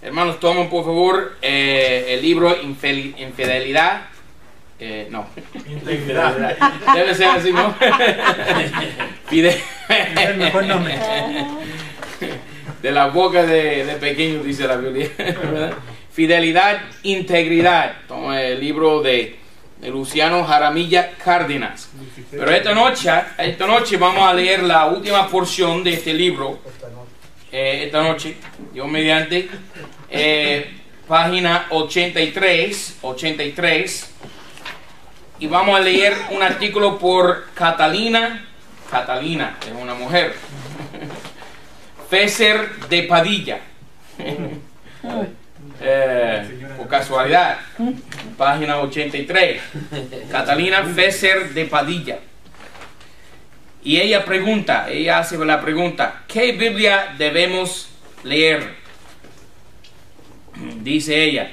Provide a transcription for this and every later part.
Hermanos, tomen por favor el libro Infidelidad. No. Integridad. Debe ser así, ¿no? Es el mejor nombre. De la boca de pequeños, dice la Biblia. ¿Verdad? Fidelidad, integridad. Toma el libro de Luciano Jaramillo Cárdenas. Pero esta noche vamos a leer la última porción de este libro. Esta noche, Dios mediante, página 83, y vamos a leer un artículo por Catalina, es una mujer, Fesser de Padilla, por casualidad, página 83, Catalina Fesser de Padilla. Y ella hace la pregunta, ¿qué Biblia debemos leer? Dice ella,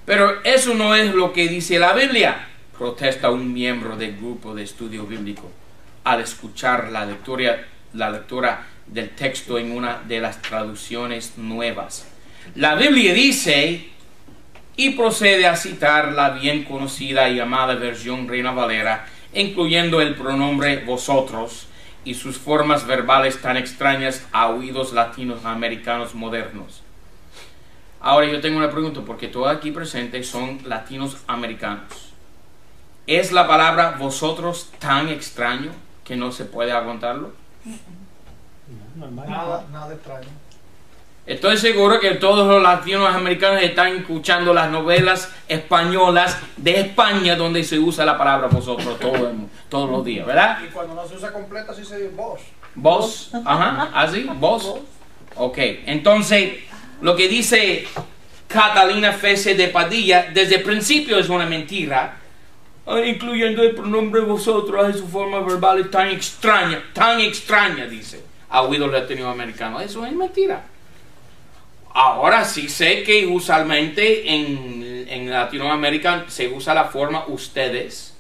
pero eso no es lo que dice la Biblia, protesta un miembro del grupo de estudio bíblico al escuchar la lectura del texto en una de las traducciones nuevas. La Biblia dice, y procede a citar la bien conocida y amada versión Reina Valera, incluyendo el pronombre vosotros y sus formas verbales tan extrañas a oídos latinoamericanos modernos. Ahora yo tengo una pregunta, porque todos aquí presentes son latinos americanos. ¿Es la palabra vosotros tan extraño que no se puede aguantarlo? Nada extraño. Estoy seguro que todos los latinoamericanos están escuchando las novelas españolas de España donde se usa la palabra vosotros todos los días, ¿verdad? Y cuando no se usa completa, sí se dice vos. ¿Vos? Ajá, ¿así? ¿Vos? Ok, entonces lo que dice Catalina Fesser de Padilla desde el principio es una mentira, incluyendo el pronombre vosotros en su forma verbal tan extraña, dice, a oídos latinoamericanos. Eso es mentira. Ahora sí sé que usualmente en Latinoamérica se usa la forma ustedes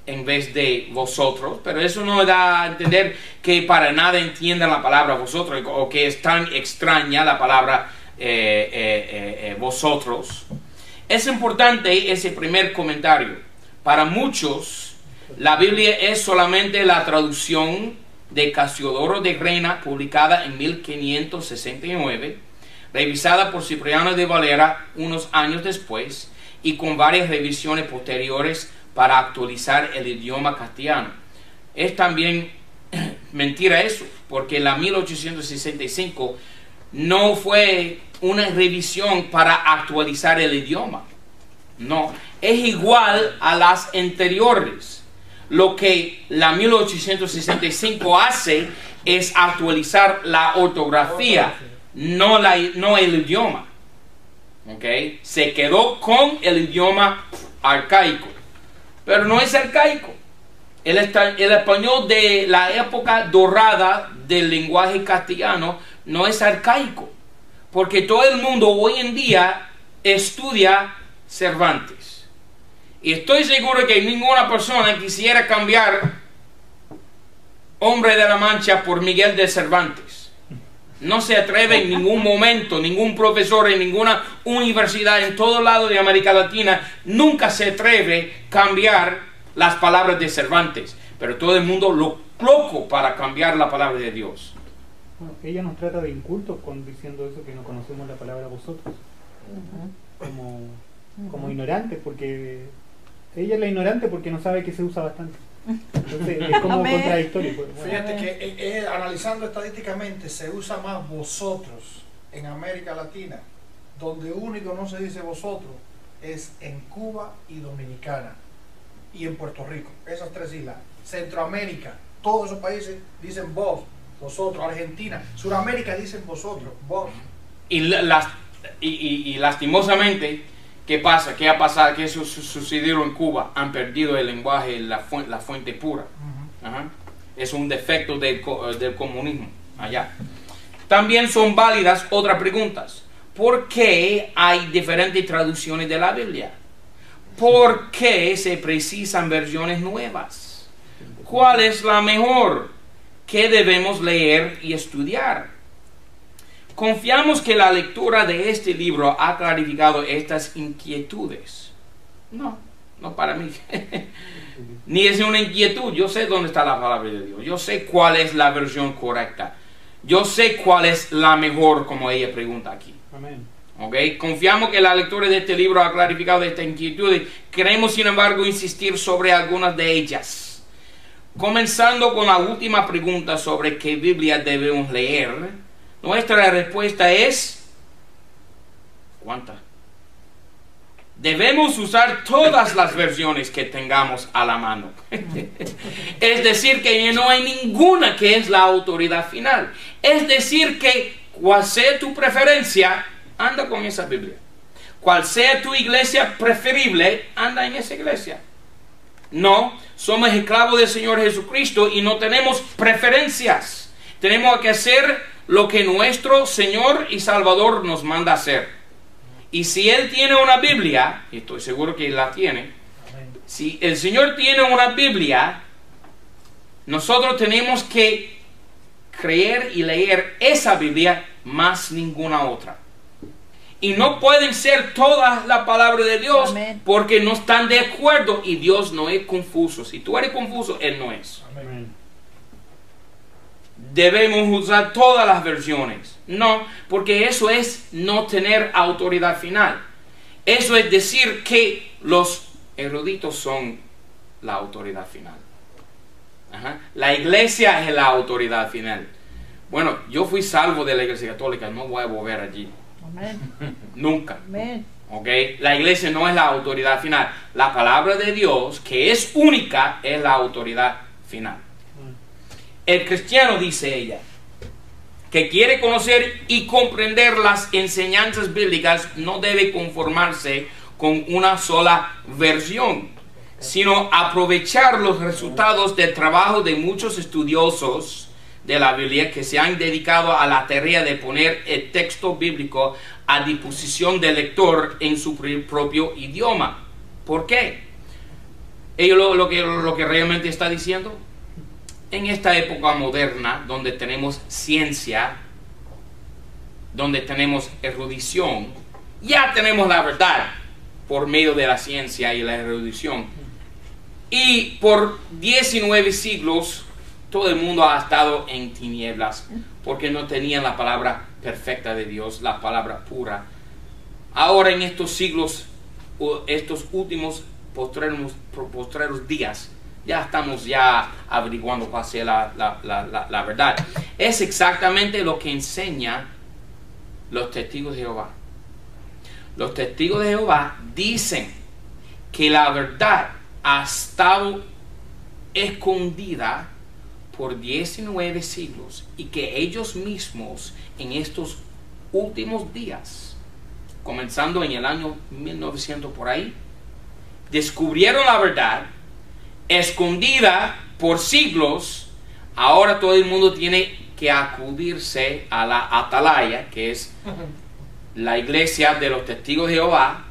en vez de vosotros, pero eso no da a entender que para nada entiendan la palabra vosotros o que es tan extraña la palabra vosotros. Es importante ese primer comentario. Para muchos, la Biblia es solamente la traducción de Casiodoro de Reina, publicada en 1569, revisada por Cipriano de Valera unos años después y con varias revisiones posteriores para actualizar el idioma castellano. Es también mentira eso, porque la 1865 no fue una revisión para actualizar el idioma. No, es igual a las anteriores. Lo que la 1865 hace es actualizar la ortografía, no el idioma. ¿Okay? Se quedó con el idioma arcaico, pero no es arcaico. El español de la época dorada del lenguaje castellano no es arcaico, porque todo el mundo hoy en día estudia Cervantes. Y estoy seguro que ninguna persona quisiera cambiar Hombre de la Mancha por Miguel de Cervantes. No se atreve en ningún momento, ningún profesor en ninguna universidad en todo lado de América Latina nunca se atreve a cambiar las palabras de Cervantes. Pero todo el mundo loco para cambiar la palabra de Dios. Bueno, ella nos trata de incultos diciendo eso, que no conocemos la palabra vosotros. Como ignorantes, porque ella es la ignorante porque no sabe que se usa bastante. Entonces es como contradictorio. Pues, bueno. Fíjate que analizando estadísticamente se usa más vosotros en América Latina. Donde único no se dice vosotros es en Cuba y Dominicana y en Puerto Rico, esas tres islas. Centroamérica, todos esos países dicen vos, vosotros. Argentina, Suramérica dicen vosotros, vos. Y lastimosamente, ¿qué pasa? ¿Qué ha pasado? ¿Qué sucedió en Cuba? Han perdido el lenguaje, la fuente pura. Es un defecto del comunismo allá. También son válidas otras preguntas. ¿Por qué hay diferentes traducciones de la Biblia? ¿Por qué se precisan versiones nuevas? ¿Cuál es la mejor? ¿Qué debemos leer y estudiar? Confiamos que la lectura de este libro ha clarificado estas inquietudes. No, no para mí. Ni es una inquietud. Yo sé dónde está la palabra de Dios. Yo sé cuál es la versión correcta. Yo sé cuál es la mejor, como ella pregunta aquí. Amén. ¿Okay? Confiamos que la lectura de este libro ha clarificado estas inquietudes. Queremos, sin embargo, insistir sobre algunas de ellas. Comenzando con la última pregunta sobre qué Biblia debemos leer, nuestra respuesta es ¿cuántas? Debemos usar todas las versiones que tengamos a la mano. Es decir, que no hay ninguna que es la autoridad final. Es decir, que cual sea tu preferencia, anda con esa Biblia. Cual sea tu iglesia preferible, anda en esa iglesia. No, somos esclavos del Señor Jesucristo y no tenemos preferencias. Tenemos que hacer lo que nuestro Señor y Salvador nos manda hacer. Y si Él tiene una Biblia, y estoy seguro que Él la tiene, si el Señor tiene una Biblia, nosotros tenemos que creer y leer esa Biblia más ninguna otra. Y no pueden ser todas la palabra de Dios. Amén. Porque no están de acuerdo y Dios no es confuso. Si tú eres confuso, Él no es. Amén. Debemos usar todas las versiones. No, porque eso es no tener autoridad final. Eso es decir que los eruditos son la autoridad final. Ajá. La iglesia es la autoridad final. Bueno, yo fui salvo de la iglesia católica, no voy a volver allí. Amén. Nunca. Amén. ¿Okay? La iglesia no es la autoridad final. La palabra de Dios, que es única, es la autoridad final. El cristiano, dice ella, que quiere conocer y comprender las enseñanzas bíblicas, no debe conformarse con una sola versión, sino aprovechar los resultados del trabajo de muchos estudiosos de la Biblia que se han dedicado a la tarea de poner el texto bíblico a disposición del lector en su propio idioma. ¿Por qué? Ellos lo que realmente está diciendo, en esta época moderna donde tenemos ciencia, donde tenemos erudición, ya tenemos la verdad por medio de la ciencia y la erudición. Y por 19 siglos todo el mundo ha estado en tinieblas porque no tenían la palabra perfecta de Dios, la palabra pura. Ahora en estos siglos, estos últimos postreros días, ya estamos averiguando cuál sea la verdad. Es exactamente lo que enseña los testigos de Jehová. Los testigos de Jehová dicen que la verdad ha estado escondida por 19 siglos y que ellos mismos en estos últimos días, comenzando en el año 1900 por ahí, descubrieron la verdad escondida por siglos. Ahora todo el mundo tiene que acudirse a la atalaya, que es la iglesia de los testigos de Jehová,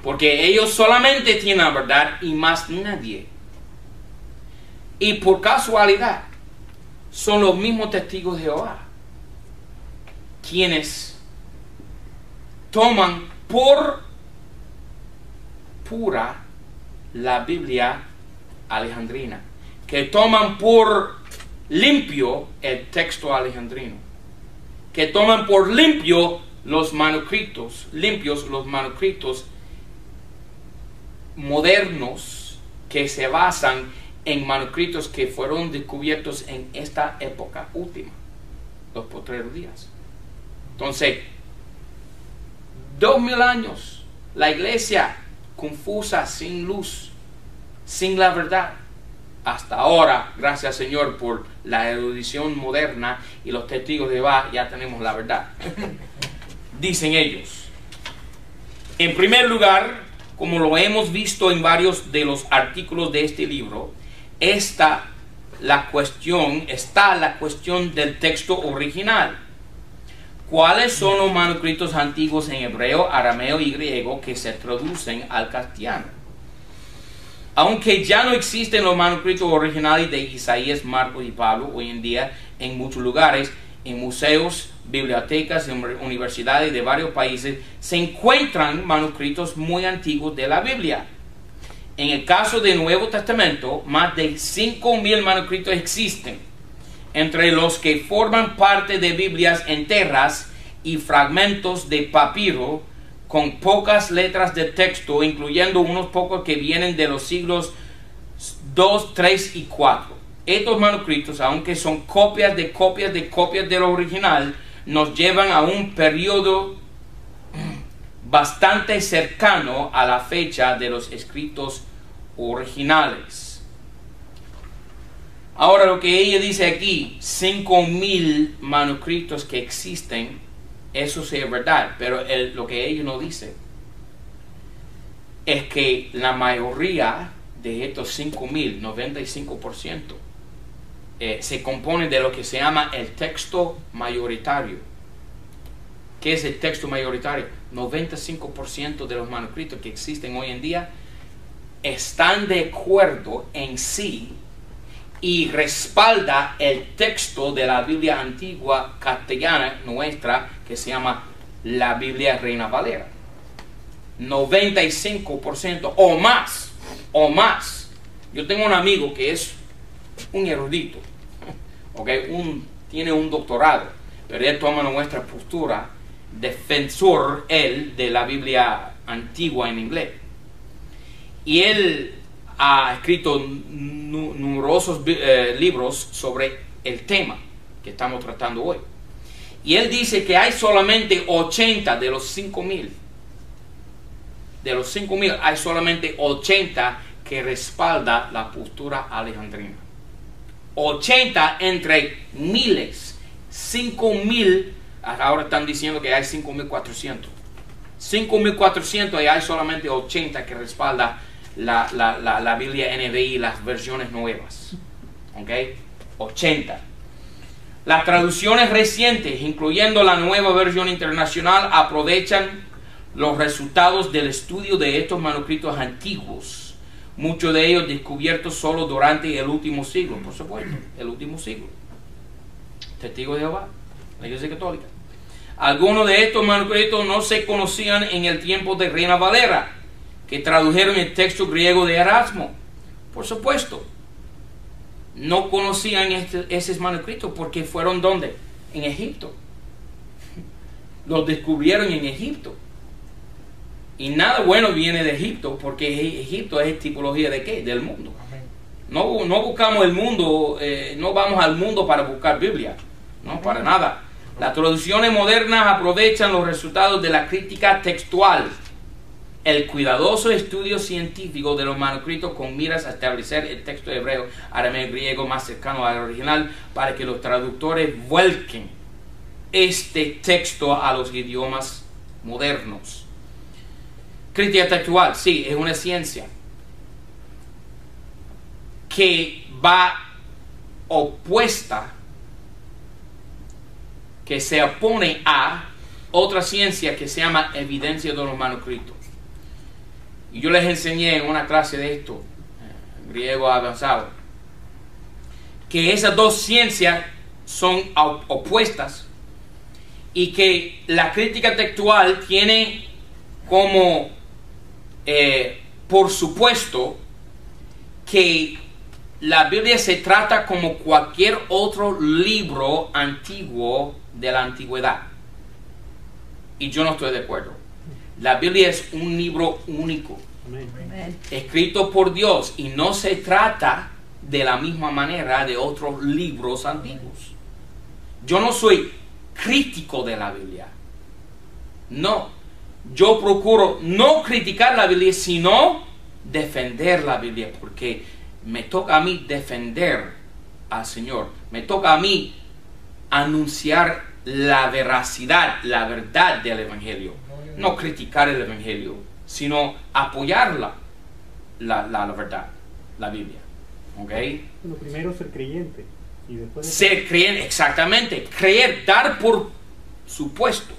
porque ellos solamente tienen la verdad y más nadie. Y por casualidad son los mismos testigos de Jehová quienes toman por pura la Biblia alejandrina, que toman por limpio el texto alejandrino, que toman por limpio los manuscritos, limpios los manuscritos modernos que se basan en manuscritos que fueron descubiertos en esta época última, los postreros días. Entonces, 2000 años, la iglesia confusa, sin luz, sin la verdad. Hasta ahora, gracias Señor por la erudición moderna y los testigos de Jehová, ya tenemos la verdad. Dicen ellos. En primer lugar, como lo hemos visto en varios de los artículos de este libro, está la cuestión del texto original. ¿Cuáles son los manuscritos antiguos en hebreo, arameo y griego que se traducen al castellano? Aunque ya no existen los manuscritos originales de Isaías, Marcos y Pablo hoy en día en muchos lugares, en museos bibliotecas y universidades de varios países se encuentran manuscritos muy antiguos de la Biblia. En el caso del Nuevo Testamento, más de 5.000 manuscritos existen, entre los que forman parte de Biblias enteras y fragmentos de papiro con pocas letras de texto, incluyendo unos pocos que vienen de los siglos 2, 3 y 4. Estos manuscritos, aunque son copias del original, nos llevan a un periodo bastante cercano a la fecha de los escritos originales. Ahora, lo que ella dice aquí, 5.000 manuscritos que existen, eso sí es verdad, pero lo que ella no dice es que la mayoría de estos 5.000, 95%, se compone de lo que se llama el texto mayoritario. ¿Qué es el texto mayoritario? 95% de los manuscritos que existen hoy en día están de acuerdo en sí y respalda el texto de la Biblia antigua castellana nuestra, que se llama la Biblia Reina Valera. 95% o más. Yo tengo un amigo que es un erudito, tiene un doctorado, pero él toma nuestra postura, defensor él de la Biblia antigua en inglés. Y él ha escrito numerosos libros sobre el tema que estamos tratando hoy. Y él dice que hay solamente 80 de los 5.000. De los 5.000 hay solamente 80 que respalda la postura alejandrina. 80 entre miles. 5.000, ahora están diciendo que hay 5.400. 5.400 y hay solamente 80 que respalda la Biblia NBI, las versiones nuevas. 80. Las traducciones recientes, incluyendo la nueva versión internacional, aprovechan los resultados del estudio de estos manuscritos antiguos, muchos de ellos descubiertos solo durante el último siglo, por supuesto, el último siglo. Testigos de Jehová, la Iglesia Católica. Algunos de estos manuscritos no se conocían en el tiempo de Reina Valera, que tradujeron el texto griego de Erasmo. Por supuesto, no conocían esos manuscritos porque fueron ¿dónde? En Egipto. Los descubrieron en Egipto. Y nada bueno viene de Egipto, porque Egipto es tipología de ¿qué? Del mundo. No buscamos el mundo, no vamos al mundo para buscar Biblia, no, para nada. Las traducciones modernas aprovechan los resultados de la crítica textual, el cuidadoso estudio científico de los manuscritos con miras a establecer el texto hebreo, arameo y griego más cercano al original, para que los traductores vuelquen este texto a los idiomas modernos. Crítica textual, sí, es una ciencia que va opuesta, que se opone a otra ciencia que se llama evidencia de los manuscritos. Y yo les enseñé en una clase de esto, griego avanzado, que esas dos ciencias son opuestas y que la crítica textual tiene como por supuesto que la Biblia se trata como cualquier otro libro antiguo de la antigüedad. Y yo no estoy de acuerdo. La Biblia es un libro único, escrito por Dios, y no se trata de la misma manera de otros libros antiguos. Yo no soy crítico de la Biblia. No. Yo procuro no criticar la Biblia, sino defender la Biblia, porque me toca a mí defender al Señor. Me toca a mí anunciar la veracidad, la verdad del Evangelio. No criticar el Evangelio, sino apoyarla, la verdad, la Biblia. Bueno, primero ser creyente. Y después ser creyente, exactamente. Creer, dar por supuesto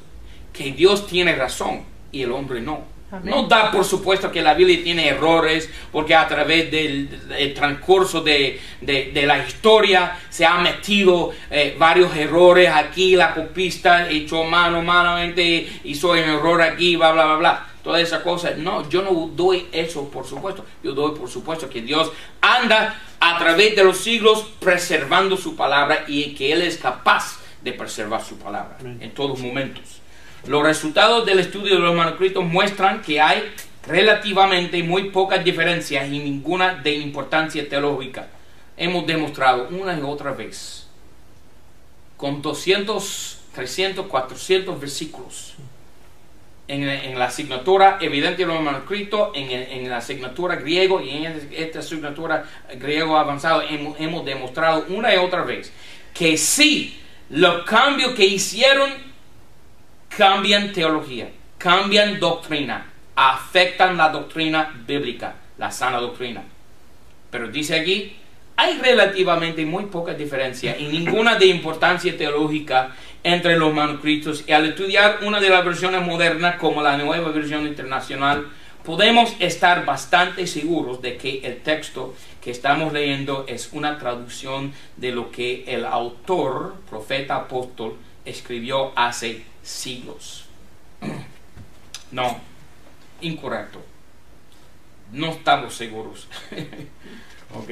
que Dios tiene razón y el hombre no. Amén. No da por supuesto que la Biblia tiene errores, porque a través del transcurso de la historia se han metido varios errores aquí, la copista echó mano malamente, hizo un error aquí, bla, bla, bla, bla. Todas esas cosas. No, yo no doy eso por supuesto. Yo doy por supuesto que Dios anda a través de los siglos preservando su palabra y que Él es capaz de preservar su palabra en todos momentos. Los resultados del estudio de los manuscritos muestran que hay relativamente muy pocas diferencias y ninguna de importancia teológica. Hemos demostrado una y otra vez con 200, 300, 400 versículos en la asignatura evidente de los manuscritos, en la asignatura griego y en esta asignatura griego avanzado hemos demostrado una y otra vez que sí, los cambios que hicieron cambian teología, cambian doctrina, afectan la doctrina bíblica, la sana doctrina. Pero dice aquí, hay relativamente muy poca diferencia y ninguna de importancia teológica entre los manuscritos, y al estudiar una de las versiones modernas como la Nueva Versión Internacional, podemos estar bastante seguros de que el texto que estamos leyendo es una traducción de lo que el autor, profeta, apóstol, escribió hace siglos. No, incorrecto. No estamos seguros. ¿Ok?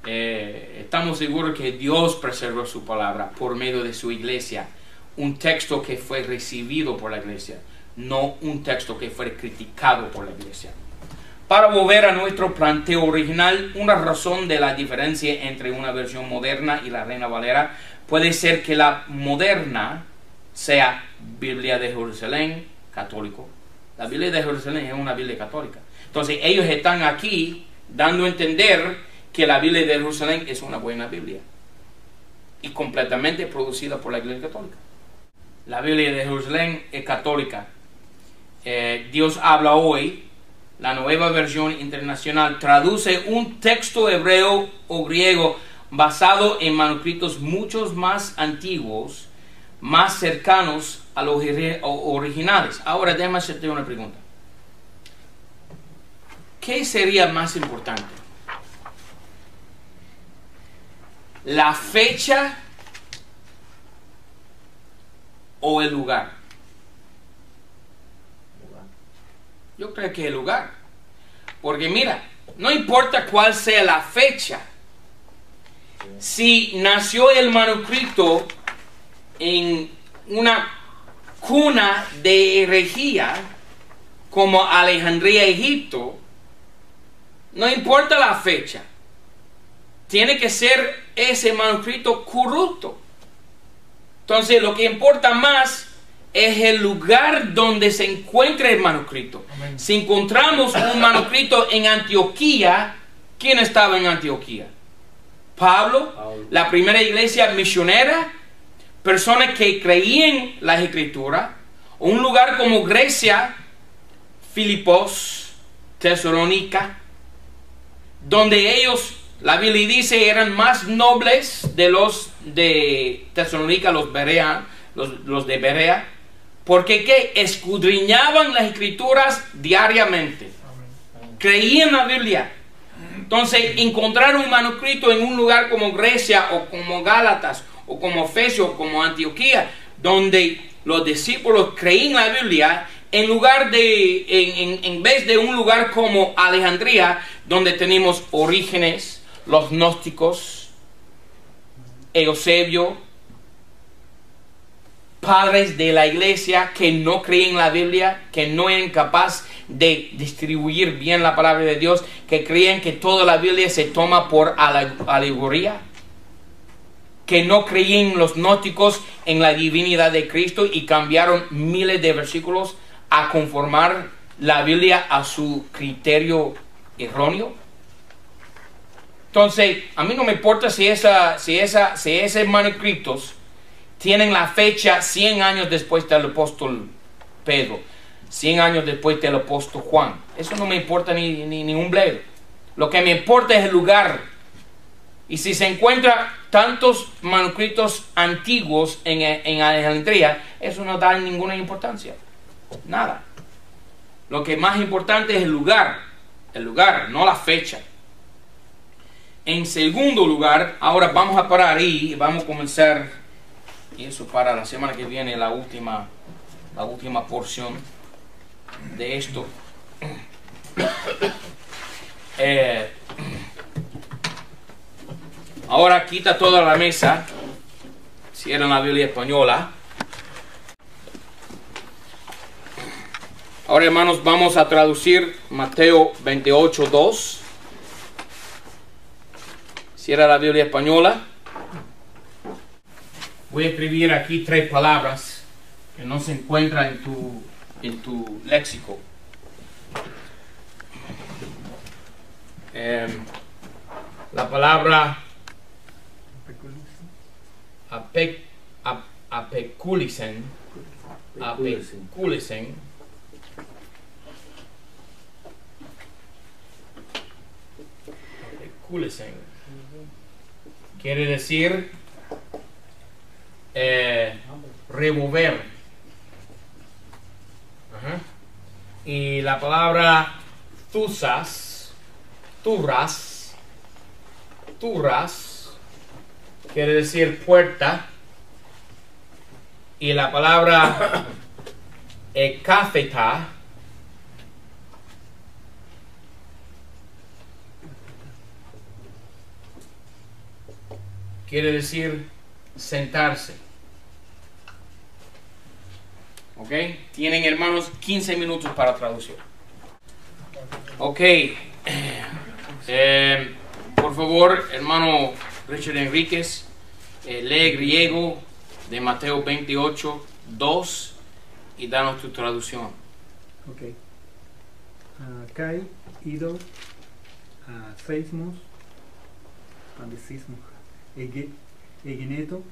Estamos seguros que Dios preservó su palabra por medio de su iglesia. Un texto que fue recibido por la iglesia, no un texto que fue criticado por la iglesia. Para volver a nuestro planteo original, una razón de la diferencia entre una versión moderna y la Reina Valera puede ser que la moderna sea Biblia de Jerusalén, católico. La Biblia de Jerusalén es una Biblia católica. Entonces ellos están aquí dando a entender que la Biblia de Jerusalén es una buena Biblia y completamente producida por la Iglesia Católica. La Biblia de Jerusalén es católica. Dios habla hoy. La Nueva Versión Internacional traduce un texto hebreo o griego basado en manuscritos muchos más antiguos, más cercanos a los originales. Ahora déjame hacerte una pregunta. ¿Qué sería más importante? ¿La fecha o el lugar? Yo creo que el lugar. Porque mira, no importa cuál sea la fecha. Si nació el manuscrito en una cuna de herejía como Alejandría, Egipto, no importa la fecha. Tiene que ser ese manuscrito corrupto. Entonces lo que importa más es el lugar donde se encuentra el manuscrito. Amén. Si encontramos un manuscrito en Antioquía, ¿quién estaba en Antioquía? Pablo, la primera iglesia misionera, personas que creían las escrituras. Un lugar como Grecia, Filipos, Tesalónica, donde ellos, la Biblia dice, eran más nobles de los de Tesalónica, los de Berea, porque ¿qué? Escudriñaban las escrituras diariamente. Creían la Biblia. Entonces, encontrar un manuscrito en un lugar como Grecia o como Gálatas o como Efesios o como Antioquía, donde los discípulos creían la Biblia, en vez de un lugar como Alejandría, donde tenemos Orígenes, los gnósticos, Eusebio, padres de la iglesia que no creían la Biblia, que no eran capaces de distribuir bien la palabra de Dios, que creían que toda la Biblia se toma por alegoría, que no creían los gnósticos en la divinidad de Cristo y cambiaron miles de versículos a conformar la Biblia a su criterio erróneo. Entonces, a mí no me importa si esos manuscritos tienen la fecha 100 años después del apóstol Pedro, 100 años después del apóstol Juan. Eso no me importa ni un bledo. Lo que me importa es el lugar. Y si se encuentran tantos manuscritos antiguos en Alejandría, eso no da ninguna importancia. Nada. Lo que más importante es el lugar, no la fecha. En segundo lugar, ahora vamos a parar ahí y vamos a comenzar, y eso para la semana que viene, la última porción de esto. Ahora quita toda la mesa, cierra la Biblia española. Ahora, hermanos, vamos a traducir Mateo 28:2. Cierra la Biblia española. Voy a escribir aquí 3 palabras que no se encuentran en tu léxico. La palabra apeculisen. Quiere decir remover. Y la palabra turras, quiere decir puerta. Y la palabra ekafeta quiere decir sentarse. ¿Ok? Tienen, hermanos, 15 minutos para traducir. Ok. Por favor, hermano Richard Enríquez, lee griego de Mateo 28:2 y danos tu traducción. Ok. Kai, ido, seismos, pandecismo, egeneto,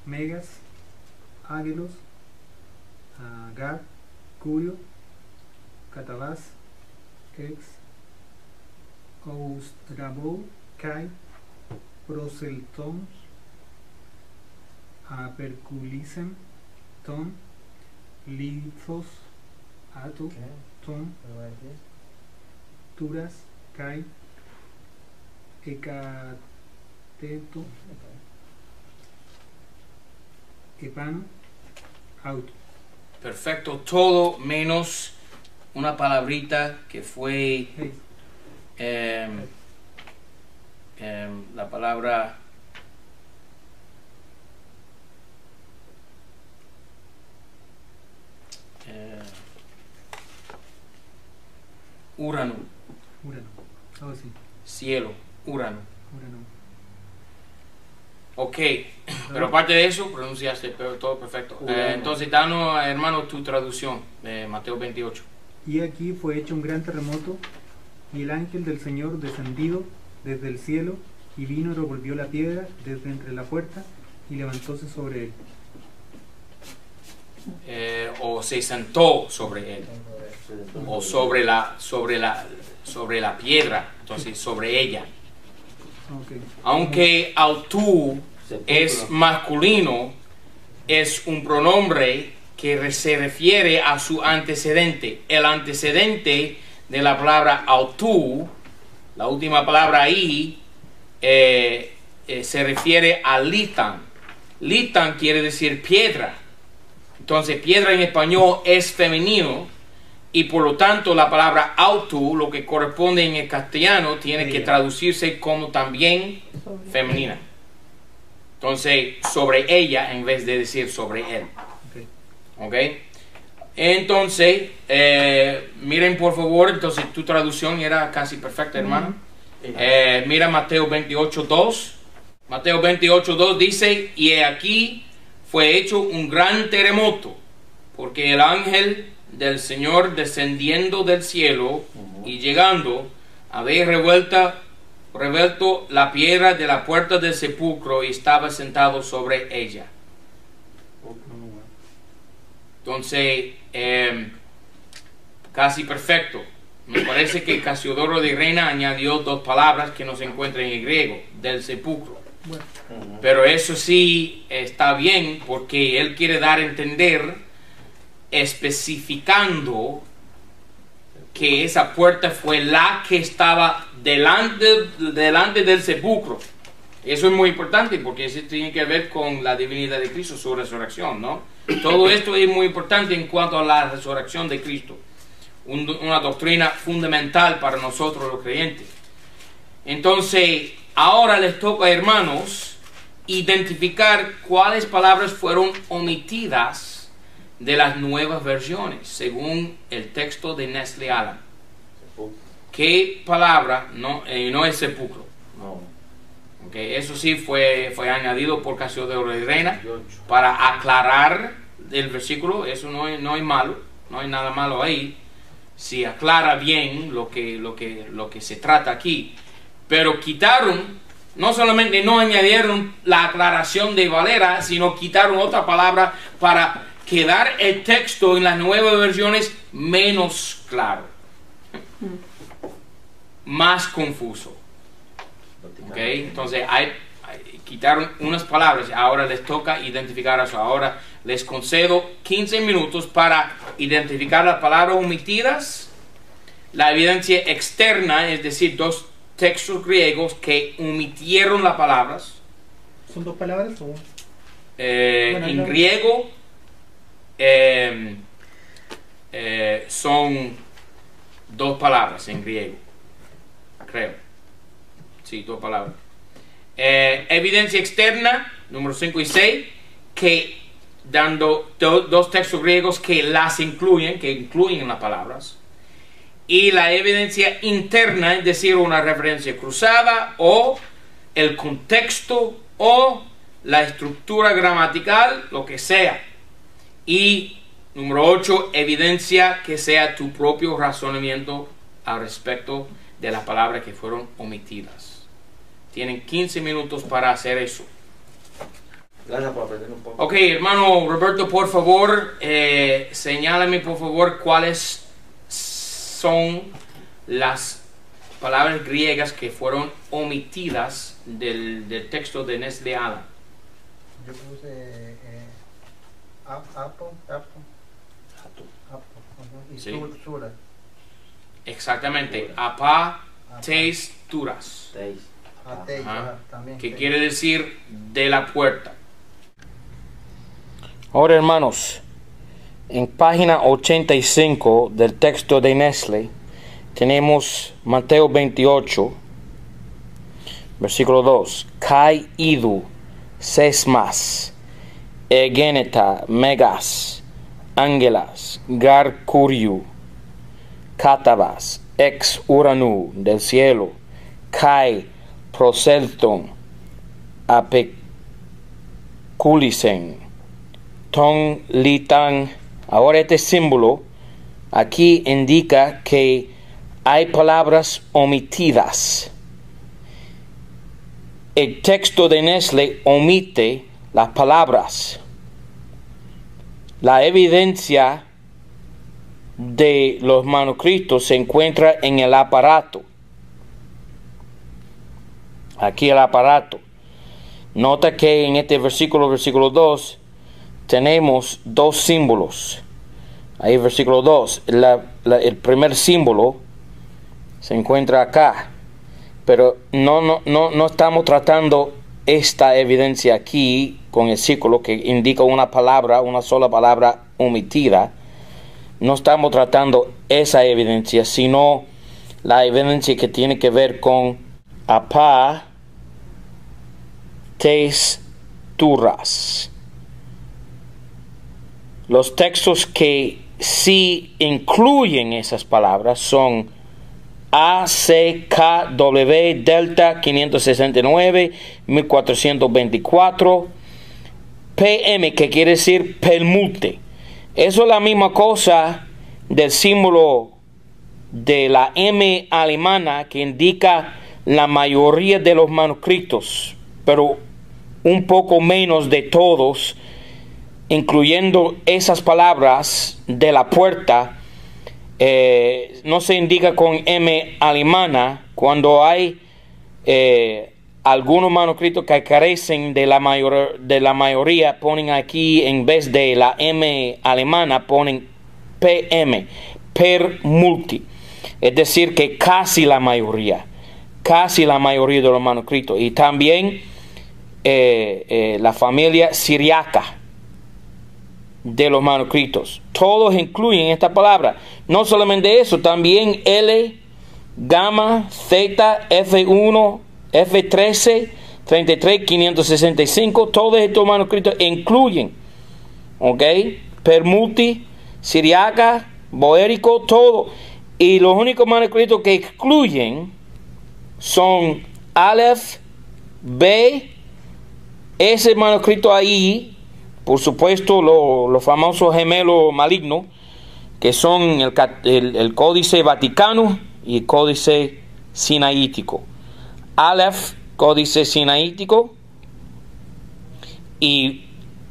megas, águilos, gar, curio, catabás, ex, oustrabou, kai, proseltons, aperculisem, ton, lithos, atu, ton, turas, kai, ecateto, epano, auto. Perfecto, todo menos una palabrita que fue la palabra Urano. Oh, sí. Cielo, Urano. Urano. Ok, pero aparte de eso, pronunciaste todo perfecto. Entonces, danos, hermano, tu traducción de Mateo 28. Y aquí fue hecho un gran terremoto, y el ángel del Señor descendido desde el cielo, y vino y revolvió la piedra desde entre la puerta, y levantóse sobre él. O se sentó sobre él, o sobre la piedra, entonces sobre ella. Okay. Aunque autu es masculino, es un pronombre que se refiere a su antecedente. El antecedente de la palabra autu, la última palabra ahí, se refiere a litan. Litan quiere decir piedra. Entonces, piedra en español es femenino, y por lo tanto la palabra autu, lo que corresponde en el castellano, tiene que traducirse como también femenina. Entonces, sobre ella en vez de decir sobre él. ¿Ok? Entonces, miren por favor, entonces tu traducción era casi perfecta, hermano. Mira Mateo 28:2. Mateo 28:2 dice, y aquí fue hecho un gran terremoto, porque el ángel del Señor descendiendo del cielo y llegando había revuelto la piedra de la puerta del sepulcro y estaba sentado sobre ella. Entonces, casi perfecto. Me parece que Casiodoro de Reina añadió 2 palabras que no se encuentran en el griego, del sepulcro. Pero eso sí está bien, porque él quiere dar a entender, especificando que esa puerta fue la que estaba delante del sepulcro. Eso es muy importante porque eso tiene que ver con la divinidad de Cristo, su resurrección, ¿no? Todo esto es muy importante en cuanto a la resurrección de Cristo. Una doctrina fundamental para nosotros los creyentes. Entonces, ahora les toca, hermanos, identificar cuáles palabras fueron omitidas de las nuevas versiones, según el texto de Nestle Aland. ¿Qué palabra no es sepulcro? No. Okay, eso sí fue añadido por Casiodoro de Reina para aclarar el versículo. Eso no hay malo, no hay nada malo ahí. Si aclara bien lo que se trata aquí. Pero quitaron, no solamente no añadieron la aclaración de Valera, sino quitaron otra palabra para quedar el texto en las nuevas versiones menos claro, más confuso. Okay, entonces quitaron unas palabras. Ahora les toca identificar eso. Ahora les concedo 15 minutos para identificar las palabras omitidas, la evidencia externa, es decir, dos textos griegos que omitieron las palabras. ¿Son dos palabras o...? En griego son dos palabras en griego, creo. Sí, dos palabras. Evidencia externa, número 5 y 6, que dando dos textos griegos que las incluyen, las palabras. Y la evidencia interna, es decir, una referencia cruzada o el contexto o la estructura gramatical, lo que sea. Y número 8, evidencia que sea tu propio razonamiento al respecto de las palabras que fueron omitidas. Tienen 15 minutos para hacer eso. Gracias por aprender un poco. Ok, hermano Roberto, por favor, señálame por favor cuáles son las palabras griegas que fueron omitidas del texto de Nestle Aland. Yo puse apo, y Sí. sura. Exactamente, apa, teis, turas. Ajá. También. Que quiere decir de la puerta. Ahora, hermanos, en página 85 del texto de Nestle tenemos Mateo 28, versículo 2. Kai idu sesmas egeneta megas angelas gar curiu catabas ex uranu del cielo kai proselton apeculisen ton litan. Ahora este símbolo aquí indica que hay palabras omitidas. El texto de Nestle omite las palabras. La evidencia de los manuscritos se encuentra en el aparato. Aquí el aparato. Nota que en este versículo 2, tenemos dos símbolos. Ahí versículo 2, el primer símbolo se encuentra acá. Pero no estamos tratando esta evidencia aquí con el círculo que indica una sola palabra omitida. No estamos tratando esa evidencia, sino la evidencia que tiene que ver con apa, teis, turas. Los textos que sí incluyen esas palabras son ACKW Delta 569 1424 PM, que quiere decir permulte. Eso es la misma cosa del símbolo de la M alemana que indica la mayoría de los manuscritos, pero un poco menos de todos, incluyendo esas palabras de la puerta. No se indica con M alemana cuando hay algunos manuscritos que carecen de la mayoría, ponen aquí en vez de la M alemana, ponen PM, per multi. Es decir, que casi la mayoría de los manuscritos. Y también la familia siriaca de los manuscritos. Todos incluyen esta palabra. No solamente eso, también L, gamma, Z, F1, F13, 33, 565. Todos estos manuscritos incluyen, ¿ok? Permuti, siriaca, boérico, todo. Y los únicos manuscritos que excluyen son Aleph, B, ese manuscrito ahí, por supuesto los famosos gemelos malignos, que son el Códice Vaticano y el Códice Sinaítico. Aleph, Códice Sinaítico, y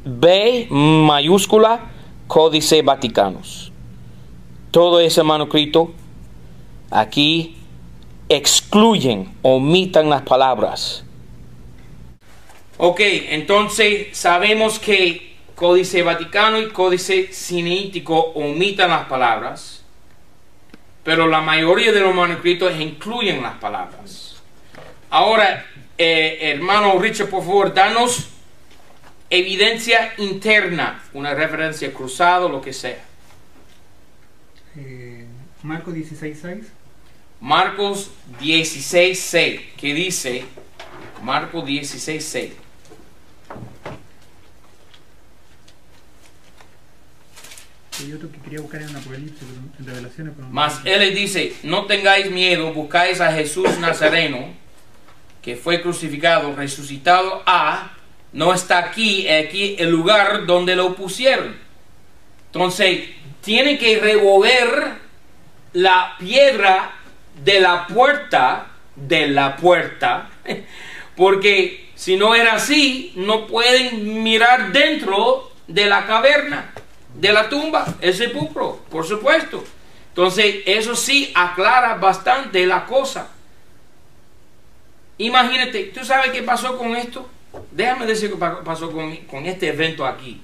B mayúscula, Códice Vaticanos. Todo ese manuscrito aquí excluyen, omitan las palabras. Ok, entonces sabemos que Códice Vaticano y Códice Sinaítico omitan las palabras, pero la mayoría de los manuscritos incluyen las palabras. Ahora, hermano Richard, por favor, danos evidencia interna, una referencia cruzada, lo que sea. Marcos 16:6. Marcos 16:6, que dice, Marcos 16:6. Hay otro que quería buscar en Apocalipsis, en Revelaciones. Pero Mas él les dice, no tengáis miedo, buscáis a Jesús Nazareno, que fue crucificado, resucitado no está aquí el lugar donde lo pusieron. Entonces, tienen que remover la piedra de la puerta, porque si no era así, no pueden mirar dentro de la caverna, de la tumba, el sepulcro, por supuesto. Entonces, eso sí aclara bastante la cosa. Imagínate, ¿tú sabes qué pasó con esto? Déjame decir qué pasó con este evento aquí.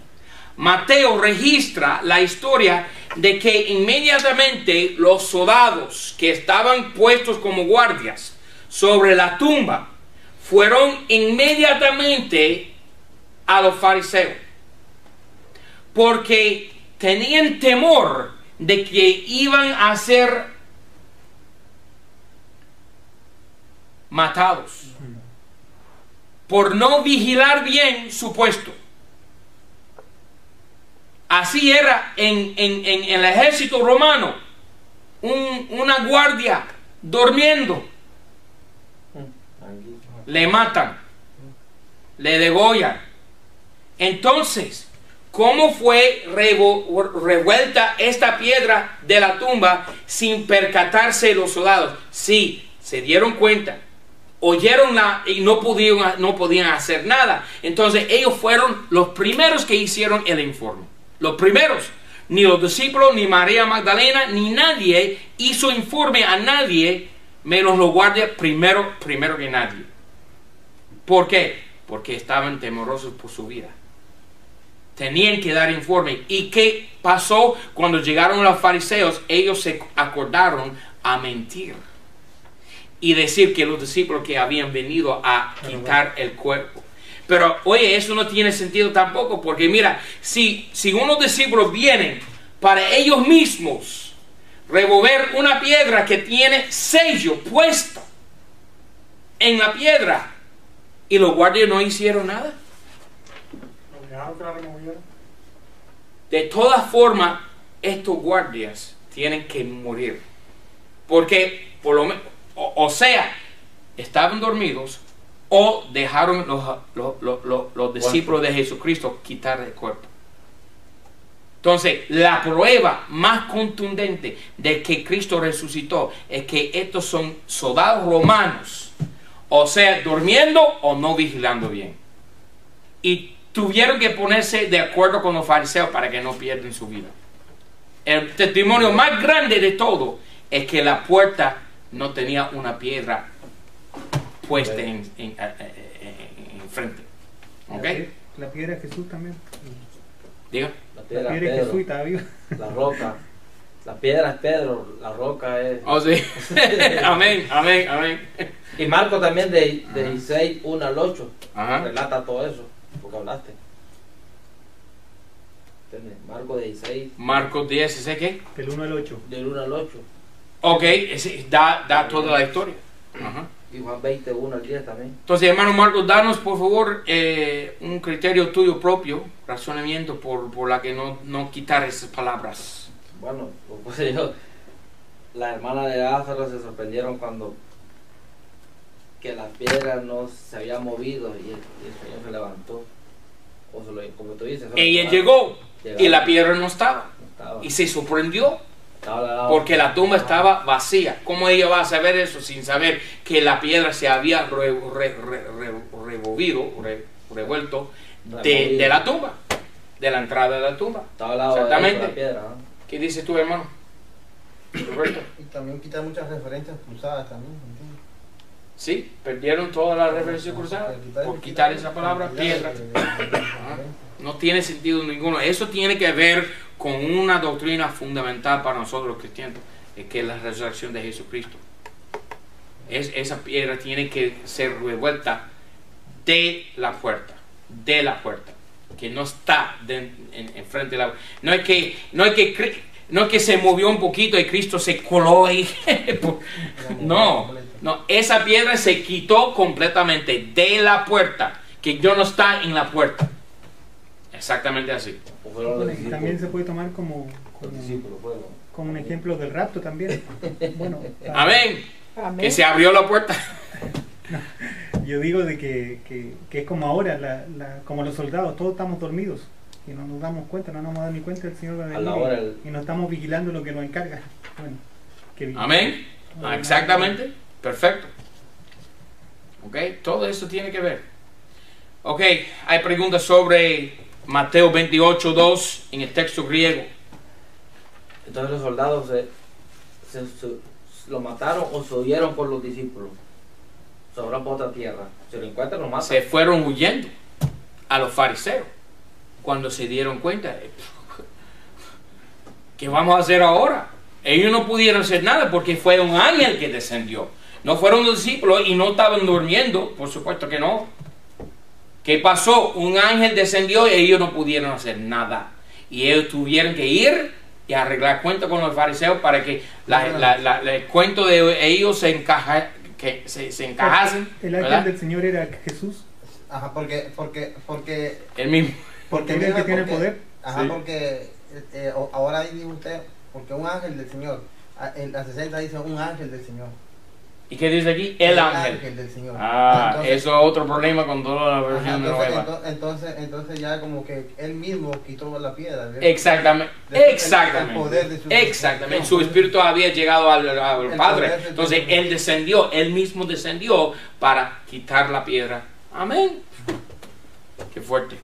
Mateo registra la historia de que inmediatamente los soldados que estaban puestos como guardias sobre la tumba fueron inmediatamente a los fariseos, porque tenían temor de que iban a ser matados por no vigilar bien su puesto. Así era en el ejército romano. Una guardia durmiendo, le matan, le degollan. Entonces, ¿cómo fue revuelta esta piedra de la tumba sin percatarse los soldados? Sí, se dieron cuenta, oyeronla y no podían hacer nada. Entonces ellos fueron los primeros que hicieron el informe. Los primeros. Ni los discípulos, ni María Magdalena, ni nadie hizo informe a nadie, menos los guardias primero que nadie. ¿Por qué? Porque estaban temerosos por su vida. Tenían que dar informe. ¿Y qué pasó cuando llegaron los fariseos? Ellos se acordaron a mentir y decir que los discípulos que habían venido a quitar el cuerpo. Pero oye, eso no tiene sentido tampoco, porque mira, si unos discípulos vienen para ellos mismos remover una piedra que tiene sello puesto en la piedra y los guardias no hicieron nada, de todas formas estos guardias tienen que morir, porque por lo menos, o sea, estaban dormidos o dejaron los discípulos de Jesucristo quitar el cuerpo. Entonces, la prueba más contundente de que Cristo resucitó es que estos son soldados romanos, o sea, durmiendo o no vigilando bien. Y tuvieron que ponerse de acuerdo con los fariseos para que no pierdan su vida. El testimonio más grande de todo es que la puerta no tenía una piedra puesta en frente. ¿Ok? La piedra de Jesús también. Diga. La piedra La piedra de Jesús estaba viva. La roca. La piedra es Pedro, la roca es... Oh, sí. Amén, amén, amén. Y Marco también de 16, 1 al 8. Ajá. Relata todo eso, porque hablaste. ¿Entiendes? Marco 16, Marcos 10, ¿ese qué? Del 1 al 8. del 1 al 8. Ok, da toda la historia. Ajá. Y Juan 20, 1 al 10 también. Entonces, hermano Marcos, danos por favor un criterio tuyo propio, razonamiento por la que no quitar esas palabras. Bueno, pues yo, la hermana de Lázaro se sorprendieron cuando que la piedra no se había movido y el Señor se levantó. O se lo, como tú dices. Ella llegó y Llegaron. la piedra no estaba. No estaba. Y se sorprendió Estaba al lado. porque la tumba estaba vacía. ¿Cómo ella va a saber eso sin saber que la piedra se había revuelto de la tumba? De la entrada de la tumba. Estaba al lado Exactamente. de la piedra. ¿No? ¿Qué dices tú, hermano? Roberto. Y también quitar muchas referencias cruzadas también, ¿entiendes? Sí, perdieron toda la referencia cruzada por quitar esa palabra piedra. Ajá. No tiene sentido ninguno. Eso tiene que ver con una doctrina fundamental para nosotros los cristianos, que es la resurrección de Jesucristo. Esa piedra tiene que ser revuelta de la puerta, que no está en frente de la. No es que se movió un poquito y Cristo se coló ahí. No, esa piedra se quitó completamente de la puerta, que ya no está en la puerta. Exactamente así. O fueron los Bueno, y discípulos. también se puede tomar como Los discípulos fueron. como un ejemplo del rapto también. Bueno, Amén. Amén. Que se abrió la puerta. yo digo de que es como ahora, como los soldados, todos estamos dormidos y no nos damos cuenta, no nos damos ni cuenta el Señor va a A la hora venir del- y no estamos vigilando lo que nos encarga. Bueno, que Amén. Exactamente. Perfecto. Ok, todo eso tiene que ver. Ok, hay preguntas sobre Mateo 28:2 en el texto griego. Entonces los soldados lo mataron o se huyeron con los discípulos. Se fueron por otra tierra. Si lo encuentran, lo matan. Se fueron huyendo a los fariseos cuando se dieron cuenta. ¿Qué vamos a hacer ahora? Ellos no pudieron hacer nada porque fue un ángel que descendió. No fueron los discípulos y no estaban durmiendo, por supuesto que no. ¿Qué pasó? Un ángel descendió y ellos no pudieron hacer nada. Y ellos tuvieron que ir y arreglar cuentas con los fariseos para que el cuento de ellos se encajasen. el ángel ¿verdad? del Señor era Jesús. Ajá, porque El mismo. Él es el que tiene el poder. Ajá, Sí. porque ahora ahí dice usted, porque un ángel del Señor, en la 60 dice un ángel del Señor. ¿Y qué dice aquí? El ángel. del Señor. Ah, Entonces, eso es otro problema con toda la ajá, versión nueva. entonces ya como que él mismo quitó la piedra. ¿verdad? Exactamente, El poder de su exactamente. Su espíritu había llegado al El Padre. poder de su Entonces espíritu. él descendió, él mismo descendió para quitar la piedra. Amén. Qué fuerte.